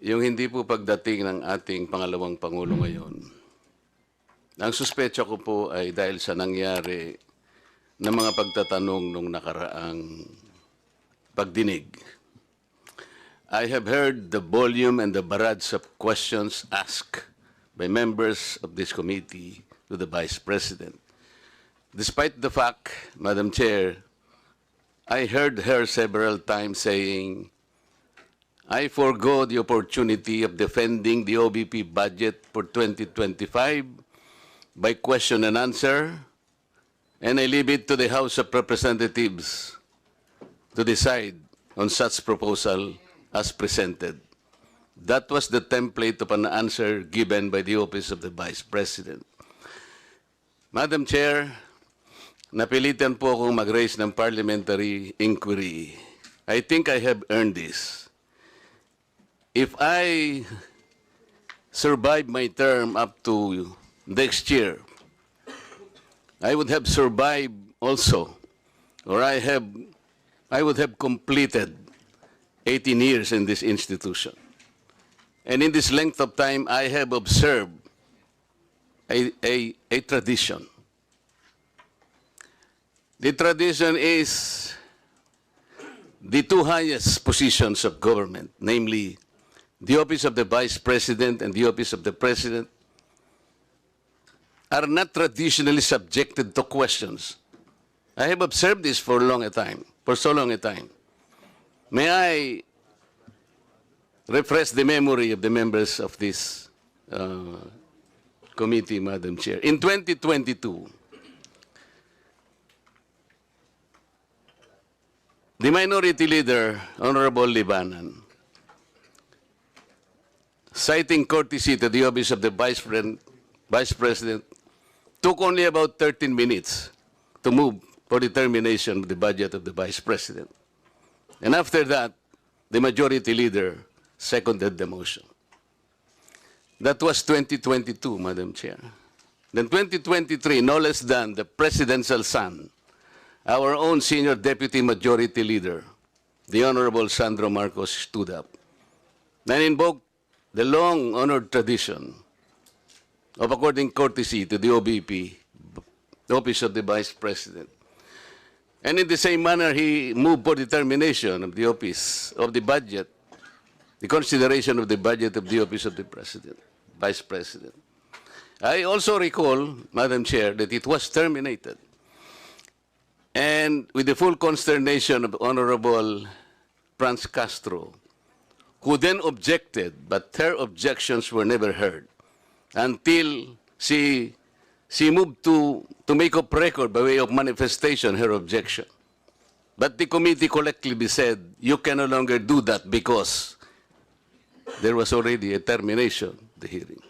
yung hindi po pagdating ng ating pangalawang Pangulo ngayon, ang suspecha ko po ay dahil sa nangyari na mga pagtatanong nung nakaraang pagdinig. I have heard the volume and the barrage of questions asked by members of this committee to the Vice President. Despite the fact, Madam Chair, I heard her several times saying, I forgo the opportunity of defending the OVP budget for 2025 by question and answer, and I leave it to the House of Representatives to decide on such proposal as presented. That was the template of an answer given by the Office of the Vice President. Madam Chair, napilitan po akong mag-raise ng parliamentary inquiry. I think I have earned this. If I survive my term up to next year, I would have survived also, or I would have completed 18 years in this institution. And in this length of time, I have observed a tradition. The tradition is the two highest positions of government, namely the Office of the Vice President and the Office of the President, are not traditionally subjected to questions. I have observed this for so long a time. May I refresh the memory of the members of this committee, Madam Chair. In 2022, the Minority Leader, Honorable Libanan, citing courtesy to the Office of the Vice President, took only about 13 minutes to move for the termination of the budget of the Vice President. And after that, the Majority Leader seconded the motion. That was 2022, Madam Chair. Then 2023, no less than the Presidential son, our own Senior Deputy Majority Leader, the Honorable Sandro Marcos, stood up and invoked the long-honored tradition of according courtesy to the OVP, the Office of the Vice President. And in the same manner, he moved for the termination of the Office of the Budget, the consideration of the budget of the Office of the President, Vice President. I also recall, Madam Chair, that it was terminated. And with the full consternation of Honorable Franz Castro, who then objected, but her objections were never heard until she moved to make up record by way of manifestation her objection. But the committee collectively said, you can no longer do that because there was already a termination of the hearing.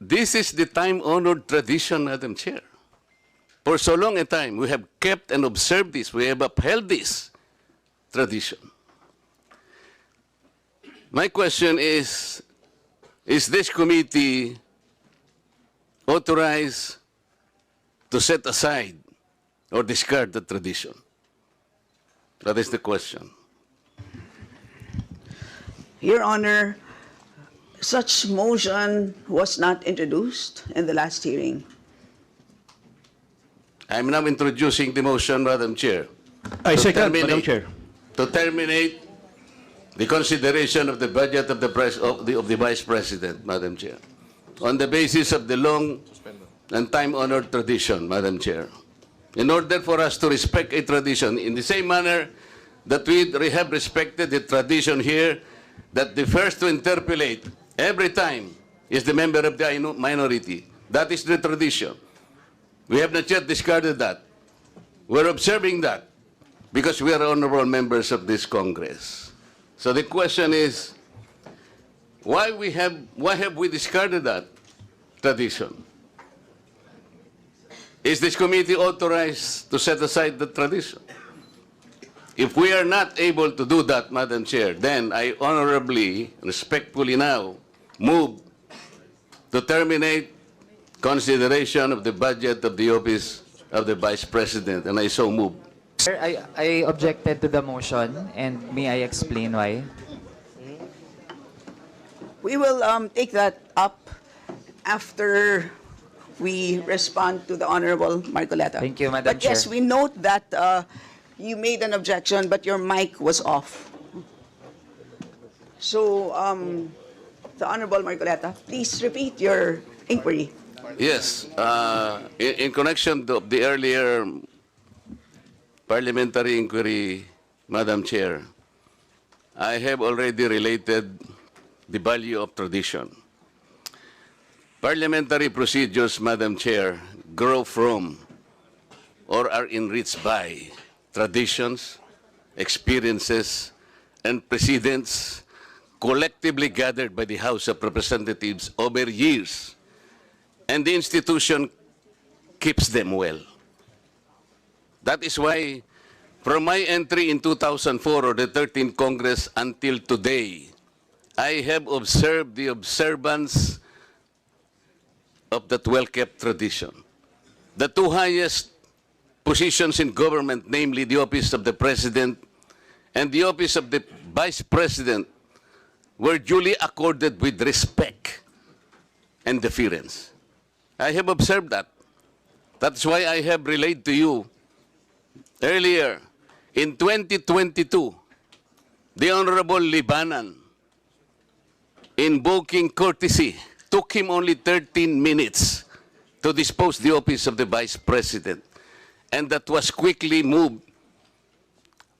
This is the time-honored tradition, Madam Chair. For so long a time, we have kept and observed this. We have upheld this tradition. My question is this committee authorized to set aside or discard the tradition? That is the question. Your Honor, such motion was not introduced in the last hearing. I'm now introducing the motion, Madam Chair. I second, Madam Chair. To terminate the consideration of the budget of the Vice President, Madam Chair, on the basis of the long and time-honored tradition, Madam Chair. In order for us to respect a tradition in the same manner that we have respected the tradition here that the first to interpolate every time is the member of the minority. That is the tradition. We have not yet discarded that. We're observing that because we are honorable members of this Congress. So the question is, why have we discarded that tradition? Is this committee authorized to set aside the tradition? If we are not able to do that, Madam Chair, then I honorably, respectfully now move to terminate consideration of the budget of the Office of the Vice President, and I so move. Sir, I objected to the motion, and may I explain why? We will take that up after we respond to the Honorable Marcoleta. Thank you, Madam But yes, Chair. we note that you made an objection, but your mic was off. So, the Honorable Marcoleta, please repeat your inquiry. Yes, in connection to the earlier parliamentary inquiry, Madam Chair, I have already related the value of tradition. Parliamentary procedures, Madam Chair, grow from or are enriched by traditions, experiences, and precedents collectively gathered by the House of Representatives over years, and the institution keeps them well. That is why, from my entry in 2004 or the 13th Congress until today, I have observed the observance of that well-kept tradition. The two highest positions in government, namely the office of the President and the office of the Vice President, were duly accorded with respect and deference. I have observed that. That's why I have relayed to you earlier, in 2022, the Honorable Libanan, invoking courtesy, took him only 13 minutes to dispose the office of the Vice President. And that was quickly moved,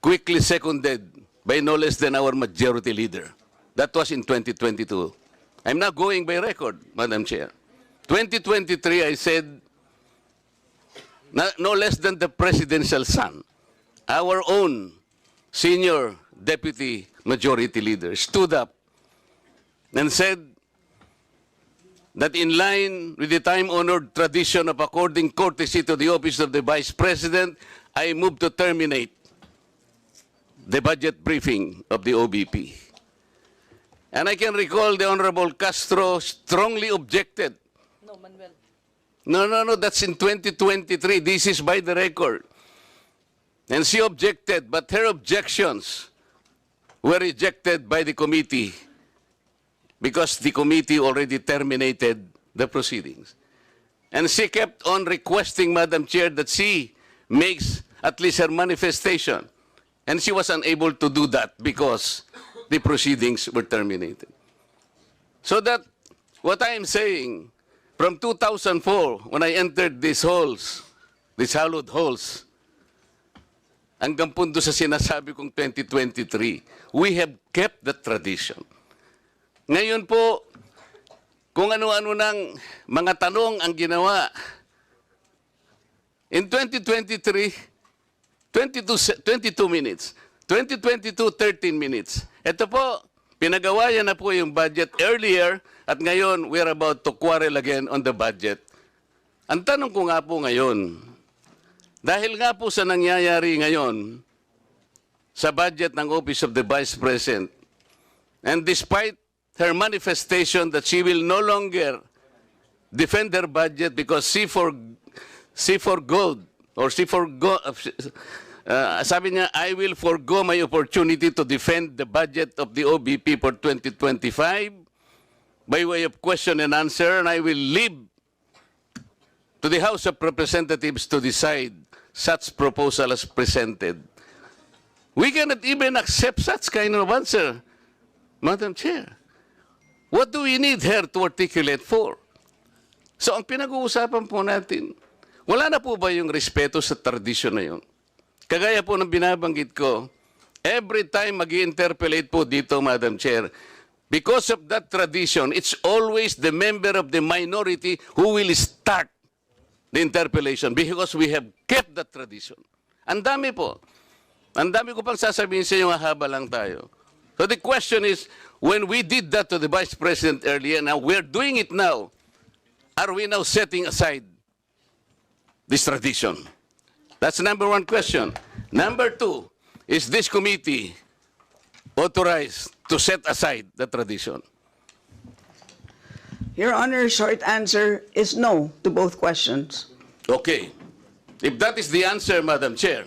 quickly seconded by no less than our majority leader. That was in 2022. I'm not going by record, Madam Chair. 2023, I said, no less than the presidential son, our own senior deputy majority leader, stood up and said that in line with the time-honored tradition of according courtesy to the office of the Vice President, I move to terminate the budget briefing of the OVP. And I can recall the Honorable Castro strongly objected. No, Manuel. No, that's in 2023. This is by the record. And she objected, but her objections were rejected by the committee because the committee already terminated the proceedings. And she kept on requesting, Madam Chair, that she makes at least her manifestation. And she was unable to do that because the proceedings were terminated. So that what I am saying, from 2004, when I entered these halls, these hallowed halls, hanggang punto sa sinasabi kong 2023, we have kept the tradition. Ngayon po, kung ano-ano ng mga tanong ang ginawa, in 2023, 22 minutes. 2022, 13 minutes. Ito po, pinagawayan na po yung budget earlier at ngayon we're about to quarrel again on the budget. Ang tanong ko nga po ngayon, dahil nga po sa nangyayari ngayon sa budget ng Office of the Vice President, and despite her manifestation that she will no longer defend her budget because she forgoed, or sabi niya, I will forgo my opportunity to defend the budget of the OVP for 2025 by way of question and answer, and I will leave to the House of Representatives to decide such proposal as presented. We cannot even accept such kind of answer, Madam Chair. What do we need her to articulate for? So ang pinag-uusapan po natin, wala na po ba yung respeto sa tradisyon na yun? Kagaya po ng binabanggit ko, every time mag-interpellate po dito, Madam Chair, because of that tradition, it's always the member of the minority who will start the interpellation because we have kept that tradition. Ang dami po. Ang dami ko pang sasabihin sa inyo, haba lang tayo. So the question is, when we did that to the Vice President earlier, now we're doing it now, are we now setting aside this tradition? That's number one question. Number two, is this committee authorized to set aside the tradition? Your Honor, short answer is no to both questions. Okay. If that is the answer, Madam Chair,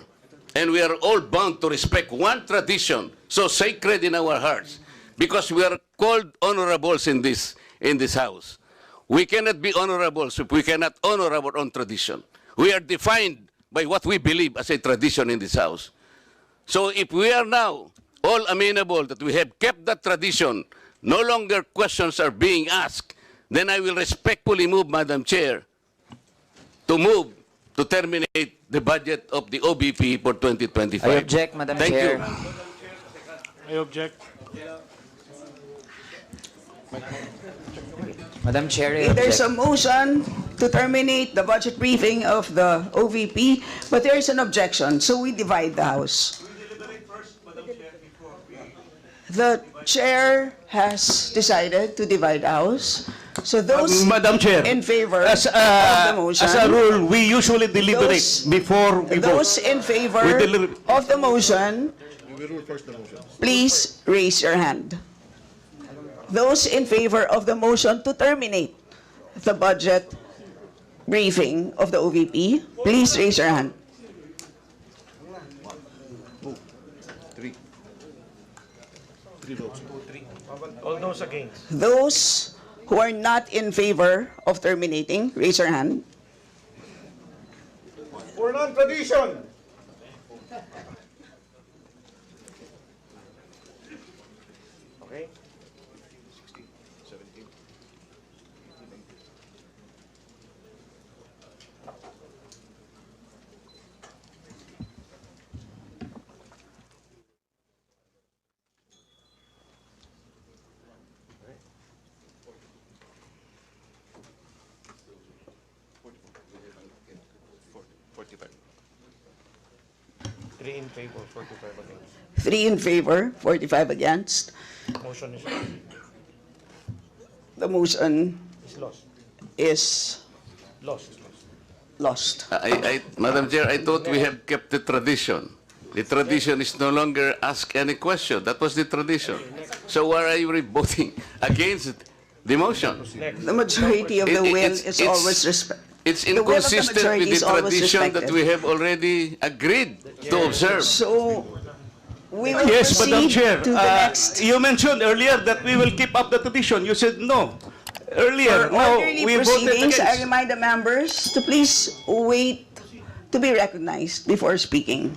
and we are all bound to respect one tradition so sacred in our hearts, because we are called honorables in this house. We cannot be honorables if we cannot honor our own tradition. We are defined by what we believe as a tradition in this house. So if we are now all amenable that we have kept that tradition, no longer questions are being asked, then I will respectfully move, Madam Chair, to terminate the budget of the OVP for 2025. I object, Madam Thank Chair. you. I object. Madam Chair, I There's a object. motion to terminate the budget briefing of the OVP, but there is an objection, so we divide the House. The chair has decided to divide the House. So those Madam Chair, in favor as of the motion. a rule, we usually deliberate Those- before we vote. Those in favor We deliberate. of the motion, please raise your hand. Those in favor of the motion to terminate the budget briefing of the OVP, please raise your hand. All those against. Those who are not in favor of terminating, raise your hand. For non-tradition. Okay. 16, 17. Three in favor, 45 against. 3 in favor, 45 against. Motion is The motion lost. is Lost. lost. Madam Chair, I thought we have kept the tradition. The tradition is no longer ask any question. That was the tradition. So why are you voting against the motion? The majority of the will is it's- always respect. It's The will of the inconsistent majority with is the always tradition that respected. we have already agreed to observe. So we will Yes, Madam proceed Chair. to the next. You mentioned earlier that we will keep up the tradition. You said no. Earlier, For no, orderly we voted proceedings, I against. remind the members to please wait to be recognized before speaking.